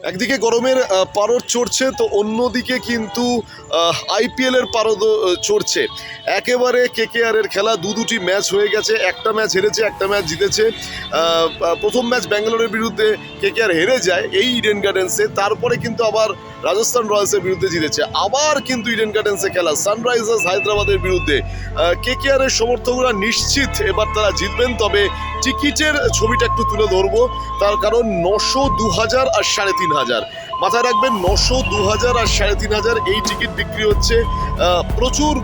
একদিকে গরমের পারদ চড়ছে, তো অন্যদিকে কিন্তু আইপিএল এর পারদও চড়ছে। একেবারে কেকেআর এর খেলা দুটি ম্যাচ হয়ে গেছে, একটা ম্যাচ হেরেছে, একটা ম্যাচ জিতেছে। প্রথম ম্যাচ ব্যাঙ্গালোরের বিরুদ্ধে কেকেআর হেরে যায় এই ইডেন গার্ডেন্সে, তারপরে কিন্তু আবার রাজস্থান রয়্যালসের বিরুদ্ধে জিতেছে। আবার কিন্তু ইডেন গার্ডেন্সে খেলা সানরাইজার্স হায়দ্রাবাদের বিরুদ্ধে। কেকেআর এর সমর্থকরা নিশ্চিত এবার তারা জিতবেন, তবে টিকিটের ছবিটা একটু তুলে ধরবো। তার কারণ 900, 2000 আর 3500, মাথায় রাখবেন 900, 2000 আর 3500 এই টিকিট বিক্রি হচ্ছে। প্রচুর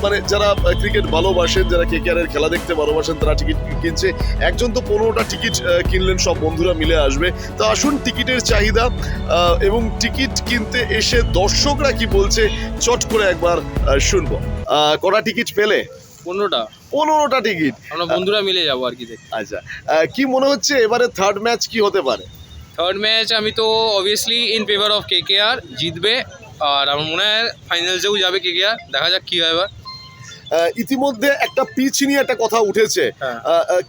মানে যারা ক্রিকেট ভালোবাসেন, যারা কেকেআর এর খেলা দেখতে ভালোবাসেন, তারা টিকিট কিনছে। একজন তো 15টা টিকিট কিনলেন, সব বন্ধুরা মিলে আসবে। তো আসুন টিকিটের চাহিদা এবং টিকিট কিনতে এসে দর্শকরা কি বলছে চট করে একবার শুনবো। কটা টিকিট পেলে? 15টা টিকিট আমরা বন্ধুরা মিলে যাবো আর কি দেখতে। আচ্ছা, কি মনে হচ্ছে এবারে থার্ড ম্যাচ কি হতে পারে? থার্ড ম্যাচ আমি তো obviously in favour of KKR, জিতবে। আর আমার মনে হয় ফাইনালসেও যাবে কেকেআর, দেখা যাক কি হয় এবার। ইতিমধ্যে একটা পিচ নিয়ে একটা কথা উঠেছে,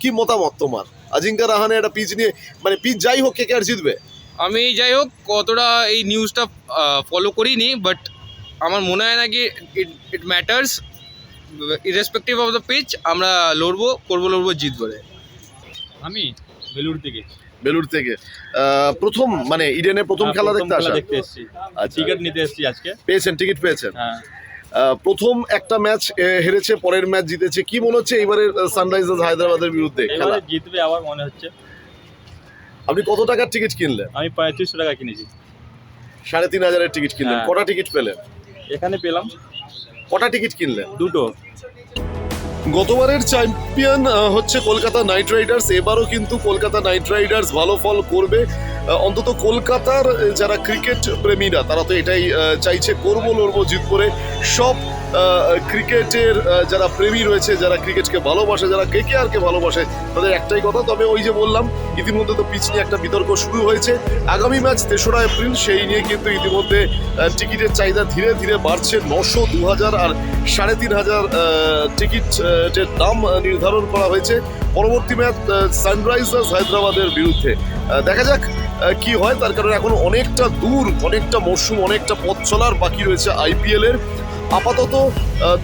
কি মতামত তোমার? আজিঙ্কা রাহানে একটা পিচ নিয়ে, মানে পিচ যাই হোক কেকেআর জিতবে। আমি যাই হোক কতটা এই নিউজটা ফলো করিনি, বাট আমার মনে হয় না কি it matters. Irrespective of the pitch আমরা লড়বো জিতবো। আমি বেলুর থেকে প্রথম মানে ইডেনে প্রথম খেলা দেখতে আসা? দেখতে এসেছি, আচ্ছা, টিকিট নিতে এসেছি আজকে। টিকিট পেয়েছেন? হ্যাঁ, প্রথম একটা ম্যাচ হেরেছে, পরের ম্যাচ জিতেছে। কি মনে হচ্ছে এবারে সানরাইজার্স হায়দ্রাবাদের বিরুদ্ধে খেলা? এবারে জিতবে আবার মনে হচ্ছে। আপনি কত টাকার টিকিট কিনলেন? আমি 3500 টাকা কিনেছি। 3500 টিকিট কিনলেন। হ্যাঁ। কটা টিকিট পেলেন? এখানে পেলাম কটা টিকিট কিনলেন? দুটো। গতবারের চ্যাম্পিয়ন হচ্ছে কলকাতা নাইট রাইডার্স। এবারও কিন্তু কলকাতা নাইট রাইডার্স ভালো ফল করবে। অন্তত কলকাতার যারা ক্রিকেট প্রেমীরা তারা তো এটাই চাইছে, লড়বো জিত করে। সব ক্রিকেটের যারা প্রেমী রয়েছে, যারা ক্রিকেটকে ভালোবাসে, যারা কেকেআরকে ভালোবাসে, তাদের একটাই কথা। তবে ওই যে বললাম, ইতিমধ্যে তো পিচ নিয়ে একটা বিতর্ক শুরু হয়েছে। আগামী ম্যাচ 3রা এপ্রিল, সেই নিয়ে কিন্তু ইতিমধ্যে টিকিটের চাহিদা ধীরে ধীরে বাড়ছে। 900, 2000 আর 3500 টিকিটের দাম নির্ধারণ করা হয়েছে। পরবর্তী ম্যাচ সানরাইজার্স হায়দ্রাবাদের বিরুদ্ধে। দেখা যাক কি হয়, তার কারণ এখন অনেকটা দূর, অনেকটা মরশুম, অনেকটা পথ চলার বাকি রয়েছে আইপিএল এর। আপাতত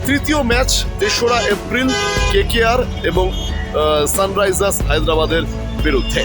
তৃতীয় ম্যাচ 3রা এপ্রিল, কেকেআর এবং সানরাইজার্স হায়দ্রাবাদের বিরুদ্ধে।